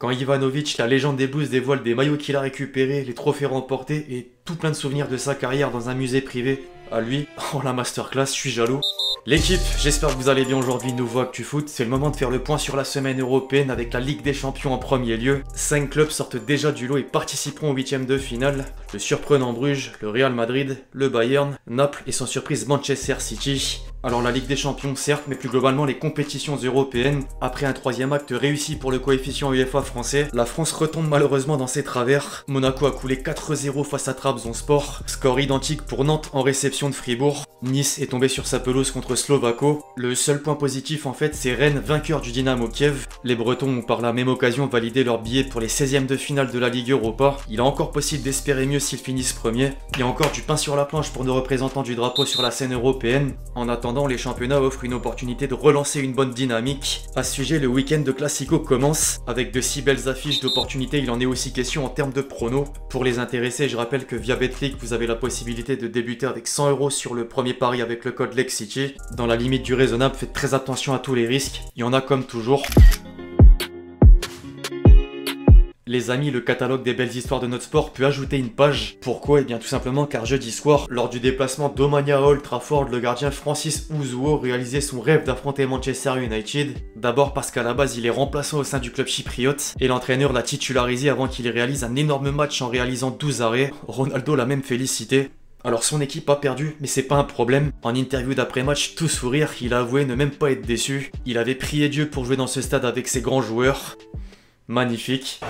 Quand Ivanovic, la légende des Blues, dévoile des maillots qu'il a récupérés, les trophées remportés et tout plein de souvenirs de sa carrière dans un musée privé, à lui, oh la masterclass, je suis jaloux. L'équipe, j'espère que vous allez bien aujourd'hui, nouveau Actu Foot, c'est le moment de faire le point sur la semaine européenne avec la Ligue des Champions en premier lieu. 5 clubs sortent déjà du lot et participeront au 8e de finale. Le surprenant Bruges, le Real Madrid, le Bayern, Naples et sans surprise Manchester City. Alors la Ligue des Champions certes, mais plus globalement les compétitions européennes. Après un 3e acte réussi pour le coefficient UEFA français, la France retombe malheureusement dans ses travers. Monaco a coulé 4-0 face à Trabzonspor, score identique pour Nantes en réception de Fribourg. Nice est tombé sur sa pelouse contre Slovako. Le seul point positif en fait, c'est Rennes, vainqueur du Dynamo Kiev. Les Bretons ont par la même occasion validé leur billet pour les 16e de finale de la Ligue Europa. Il est encore possible d'espérer mieux s'ils finissent premiers. Il y a encore du pain sur la planche pour nos représentants du drapeau sur la scène européenne. En attendant, les championnats offrent une opportunité de relancer une bonne dynamique. À ce sujet, le week-end de Classico commence. Avec de si belles affiches d'opportunités, il en est aussi question en termes de pronos. Pour les intéressés, je rappelle que via Betclic, vous avez la possibilité de débuter avec 100 € sur le premier pari avec le code LEXCITY. Dans la limite du raisonnable, faites très attention à tous les risques. Il y en a comme toujours. Les amis, le catalogue des belles histoires de notre sport peut ajouter une page. Pourquoi? Eh bien tout simplement car jeudi soir, lors du déplacement d'Omania à Old Trafford, le gardien Francis Uzoho réalisait son rêve d'affronter Manchester United. D'abord parce qu'à la base il est remplaçant au sein du club chypriote et l'entraîneur l'a titularisé avant qu'il réalise un énorme match en réalisant 12 arrêts. Ronaldo l'a même félicité. Alors son équipe a perdu, mais c'est pas un problème. En interview d'après-match, tout sourire, il a avoué ne même pas être déçu. Il avait prié Dieu pour jouer dans ce stade avec ses grands joueurs. Magnifique.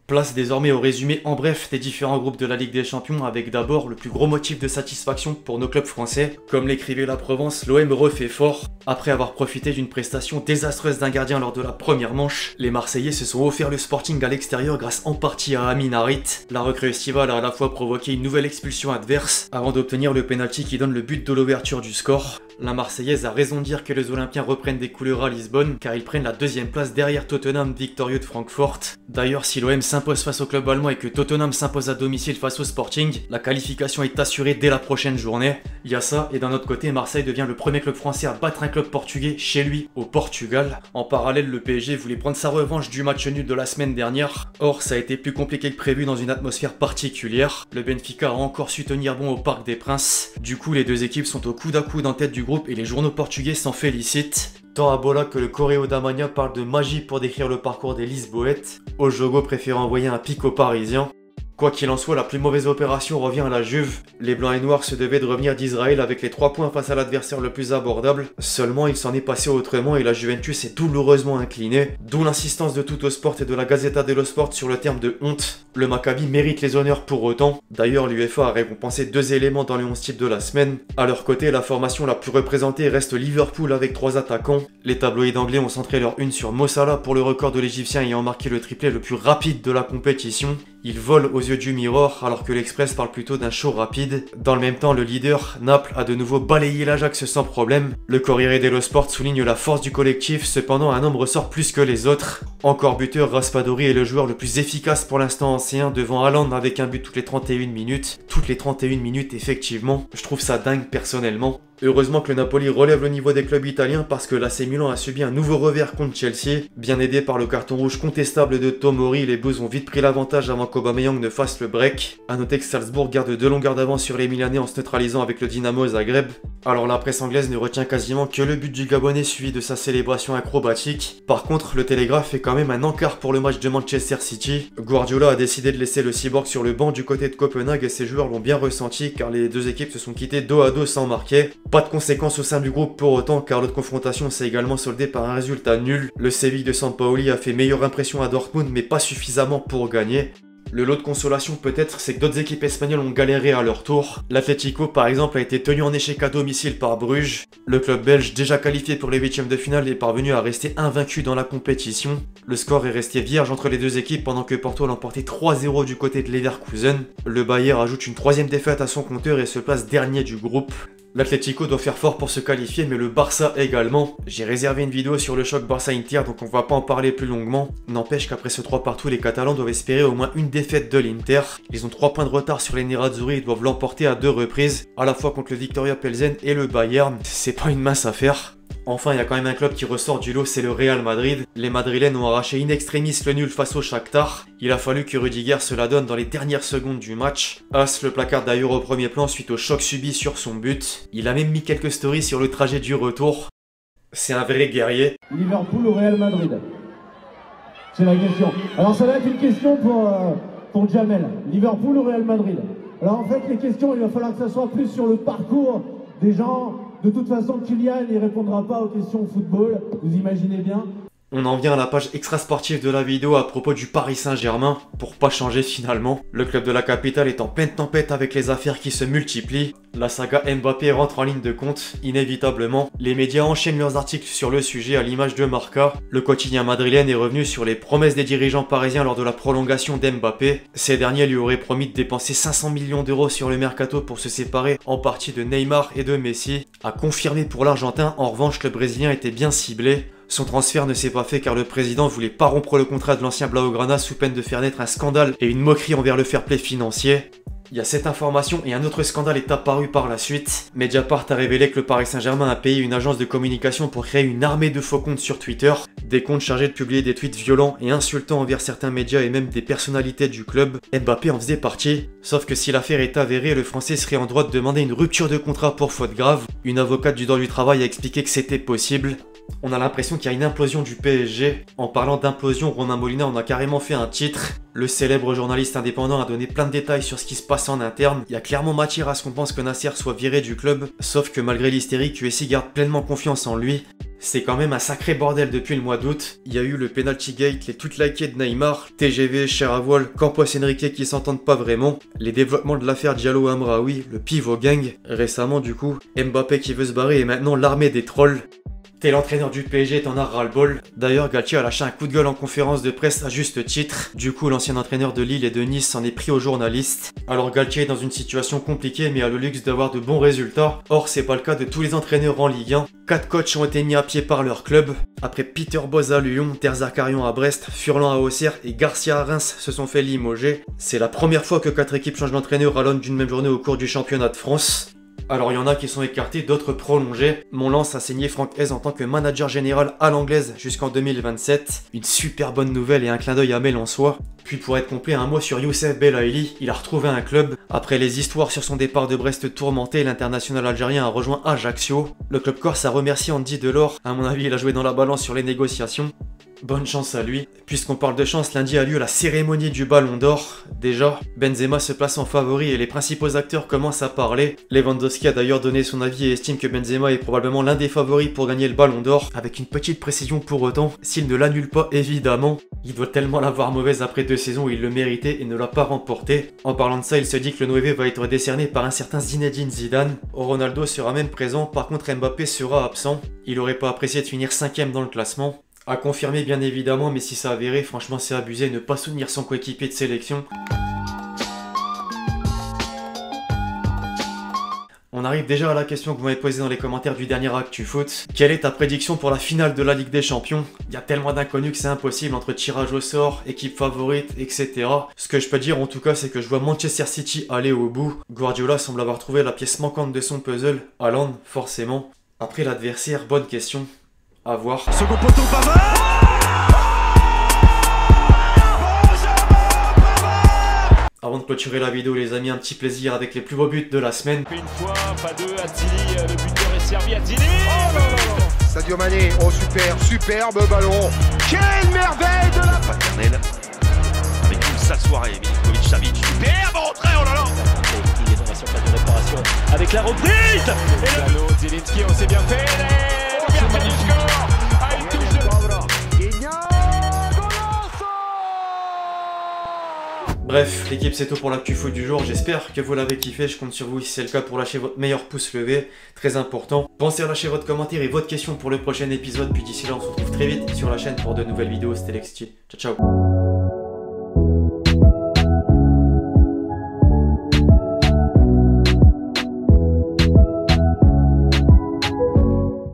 Place désormais au résumé en bref des différents groupes de la Ligue des Champions avec d'abord le plus gros motif de satisfaction pour nos clubs français. Comme l'écrivait la Provence, l'OM refait fort. Après avoir profité d'une prestation désastreuse d'un gardien lors de la première manche, les Marseillais se sont offert le Sporting à l'extérieur grâce en partie à Amin Harit. La recrue estivale a à la fois provoqué une nouvelle expulsion adverse avant d'obtenir le pénalty qui donne le but de l'ouverture du score. La Marseillaise a raison de dire que les Olympiens reprennent des couleurs à Lisbonne car ils prennent la 2e place derrière Tottenham victorieux de Francfort. D'ailleurs, si l'OM s'impose face au club allemand et que Tottenham s'impose à domicile face au Sporting, la qualification est assurée dès la prochaine journée. Il y a ça, et d'un autre côté, Marseille devient le premier club français à battre un club portugais chez lui, au Portugal. En parallèle, le PSG voulait prendre sa revanche du match nul de la semaine dernière. Or, ça a été plus compliqué que prévu dans une atmosphère particulière. Le Benfica a encore su tenir bon au Parc des Princes. Du coup, les deux équipes sont au coude à coude en tête du groupe et les journaux portugais s'en félicitent. Tant à Bola que le Correo da Manhã parle de magie pour décrire le parcours des Lisboètes. Ojogo préfère envoyer un pic aux Parisiens. Quoi qu'il en soit, la plus mauvaise opération revient à la Juve. Les Blancs et Noirs se devaient de revenir d'Israël avec les 3 points face à l'adversaire le plus abordable. Seulement, il s'en est passé autrement et la Juventus est douloureusement inclinée. D'où l'insistance de Tuttosport et de la Gazzetta dello Sport sur le terme de honte. Le Maccabi mérite les honneurs pour autant. D'ailleurs, l'UEFA a récompensé 2 éléments dans les 11 types de la semaine. À leur côté, la formation la plus représentée reste Liverpool avec 3 attaquants. Les tabloïds anglais ont centré leur une sur Mo Salah pour le record de l'Égyptien ayant marqué le triplé le plus rapide de la compétition. Il vole aux yeux du Mirror alors que l'Express parle plutôt d'un show rapide. Dans le même temps, le leader, Naples, a de nouveau balayé l'Ajax sans problème. Le Corriere dello Sport souligne la force du collectif, cependant un homme ressort plus que les autres. Encore buteur, Raspadori est le joueur le plus efficace pour l'instant en C1 devant Haaland avec un but toutes les 31 minutes. Toutes les 31 minutes effectivement, je trouve ça dingue personnellement. Heureusement que le Napoli relève le niveau des clubs italiens parce que l'AC Milan a subi un nouveau revers contre Chelsea. Bien aidé par le carton rouge contestable de Tomori, les Blues ont vite pris l'avantage avant qu'Aubameyang ne fasse le break. A noter que Salzbourg garde 2 longueurs d'avance sur les Milanais en se neutralisant avec le Dynamo Zagreb. Alors la presse anglaise ne retient quasiment que le but du Gabonais suivi de sa célébration acrobatique. Par contre, le Télégraphe fait quand même un encart pour le match de Manchester City. Guardiola a décidé de laisser le Cyborg sur le banc du côté de Copenhague et ses joueurs l'ont bien ressenti car les deux équipes se sont quittées dos à dos sans marquer. Pas de conséquences au sein du groupe pour autant car l'autre confrontation s'est également soldée par un résultat nul. Le Séville de Sampaoli a fait meilleure impression à Dortmund mais pas suffisamment pour gagner. Le lot de consolation peut-être, c'est que d'autres équipes espagnoles ont galéré à leur tour. L'Atlético par exemple a été tenu en échec à domicile par Bruges. Le club belge, déjà qualifié pour les 8e de finale, est parvenu à rester invaincu dans la compétition. Le score est resté vierge entre les deux équipes pendant que Porto l'emportait 3-0 du côté de Leverkusen. Le Bayern ajoute une 3e défaite à son compteur et se place dernier du groupe. L'Atlético doit faire fort pour se qualifier, mais le Barça également. J'ai réservé une vidéo sur le choc Barça-Inter, donc on va pas en parler plus longuement. N'empêche qu'après ce 3 partout, les Catalans doivent espérer au moins une défaite de l'Inter. Ils ont 3 points de retard sur les Nerazzurri et doivent l'emporter à 2 reprises, à la fois contre le Viktoria Plzen et le Bayern. C'est pas une mince affaire. Enfin, il y a quand même un club qui ressort du lot, c'est le Real Madrid. Les Madrilènes ont arraché in extremis le nul face au Shakhtar. Il a fallu que Rudiger se la donne dans les dernières secondes du match. As le placard d'ailleurs au premier plan suite au choc subi sur son but. Il a même mis quelques stories sur le trajet du retour. C'est un vrai guerrier. Liverpool ou Real Madrid? C'est la question. Alors ça va être une question pour Jamel. Liverpool ou Real Madrid? Alors en fait les questions, il va falloir que ça soit plus sur le parcours des gens. De toute façon, Kylian, il répondra pas aux questions football, vous imaginez bien. On en vient à la page extra sportive de la vidéo à propos du Paris Saint-Germain, pour pas changer finalement. Le club de la capitale est en pleine tempête avec les affaires qui se multiplient. La saga Mbappé rentre en ligne de compte, inévitablement. Les médias enchaînent leurs articles sur le sujet à l'image de Marca. Le quotidien madrilène est revenu sur les promesses des dirigeants parisiens lors de la prolongation d'Mbappé. Ces derniers lui auraient promis de dépenser 500 millions d'euros sur le mercato pour se séparer en partie de Neymar et de Messi. À confirmer pour l'Argentin, en revanche le Brésilien était bien ciblé. Son transfert ne s'est pas fait car le président voulait pas rompre le contrat de l'ancien Blaugrana sous peine de faire naître un scandale et une moquerie envers le fair play financier. Il y a cette information et un autre scandale est apparu par la suite. Mediapart a révélé que le Paris Saint-Germain a payé une agence de communication pour créer une armée de faux comptes sur Twitter. Des comptes chargés de publier des tweets violents et insultants envers certains médias et même des personnalités du club. Mbappé en faisait partie. Sauf que si l'affaire est avérée, le Français serait en droit de demander une rupture de contrat pour faute grave. Une avocate du droit du travail a expliqué que c'était possible. On a l'impression qu'il y a une implosion du PSG. En parlant d'implosion, Romain Molina en a carrément fait un titre. Le célèbre journaliste indépendant a donné plein de détails sur ce qui se passe en interne. Il y a clairement matière à ce qu'on pense que Nasser soit viré du club. Sauf que malgré l'hystérie, QSI garde pleinement confiance en lui. C'est quand même un sacré bordel depuis le mois d'août. Il y a eu le penalty gate, les toutes likées de Neymar, TGV, Cheravoil, Campos Enrique qui s'entendent pas vraiment, les développements de l'affaire Diallo Amraoui, le pivot gang, récemment du coup, Mbappé qui veut se barrer et maintenant l'armée des trolls. T'es l'entraîneur du PSG, t'en as ras-le-bol. D'ailleurs, Galtier a lâché un coup de gueule en conférence de presse à juste titre. Du coup, l'ancien entraîneur de Lille et de Nice s'en est pris aux journalistes. Alors Galtier est dans une situation compliquée mais a le luxe d'avoir de bons résultats. Or, c'est pas le cas de tous les entraîneurs en Ligue 1. 4 coachs ont été mis à pied par leur club. Après Peter Bosz à Lyon, Terzakarian à Brest, Furlan à Auxerre et Garcia à Reims se sont fait limoger. C'est la première fois que 4 équipes changent d'entraîneur à l'aune d'une même journée au cours du championnat de France. Alors il y en a qui sont écartés, d'autres prolongés. Mon lance a signé Franck Hez en tant que manager général à l'anglaise jusqu'en 2027. Une super bonne nouvelle et un clin d'œil à Mélençois. Puis pour être complet, un mot sur Youssef Belaïli, il a retrouvé un club. Après les histoires sur son départ de Brest tourmenté, l'international algérien a rejoint Ajaccio. Le club corse a remercié Andy Delors, à mon avis il a joué dans la balance sur les négociations. Bonne chance à lui. Puisqu'on parle de chance, lundi a lieu la cérémonie du Ballon d'Or. Déjà, Benzema se place en favori et les principaux acteurs commencent à parler. Lewandowski a d'ailleurs donné son avis et estime que Benzema est probablement l'un des favoris pour gagner le Ballon d'Or, avec une petite précision pour autant, s'il ne l'annule pas évidemment. Il doit tellement l'avoir mauvaise après 2 saisons où il le méritait et ne l'a pas remporté. En parlant de ça, il se dit que le 9 va être décerné par un certain Zinedine Zidane. Ronaldo sera même présent, par contre Mbappé sera absent. Il aurait pas apprécié de finir 5ème dans le classement. À confirmer bien évidemment, mais si ça avéré, franchement c'est abusé de ne pas soutenir son coéquipier de sélection. On arrive déjà à la question que vous m'avez posée dans les commentaires du dernier Actu Foot. Quelle est ta prédiction pour la finale de la Ligue des Champions? Il y a tellement d'inconnus que c'est impossible entre tirage au sort, équipe favorite, etc. Ce que je peux dire en tout cas, c'est que je vois Manchester City aller au bout. Guardiola semble avoir trouvé la pièce manquante de son puzzle. Haaland, forcément. Après l'adversaire, bonne question. À voir. Second poteau, Pavard. Avant de clôturer la vidéo les amis, un petit plaisir avec les plus beaux buts de la semaine. Une fois, pas deux, Attili, le buteur est servi, Attili. Sadio Mané, oh super, superbe ballon. Quelle merveille de la Paternel, avec une sale soirée, Milinkovic-Savic, superbe entrée, oh là là. Il est dans la surface de réparation, avec la reprise. Et le ballon, Zielinski, on s'est bien fait. Magnifique score. Ah, il touche de... Bref, l'équipe c'est tout pour l'actu foot du jour, j'espère que vous l'avez kiffé, je compte sur vous si c'est le cas pour lâcher votre meilleur pouce levé, très important. Pensez à lâcher votre commentaire et votre question pour le prochain épisode, puis d'ici là on se retrouve très vite sur la chaîne pour de nouvelles vidéos, c'était Lexty. Ciao ciao.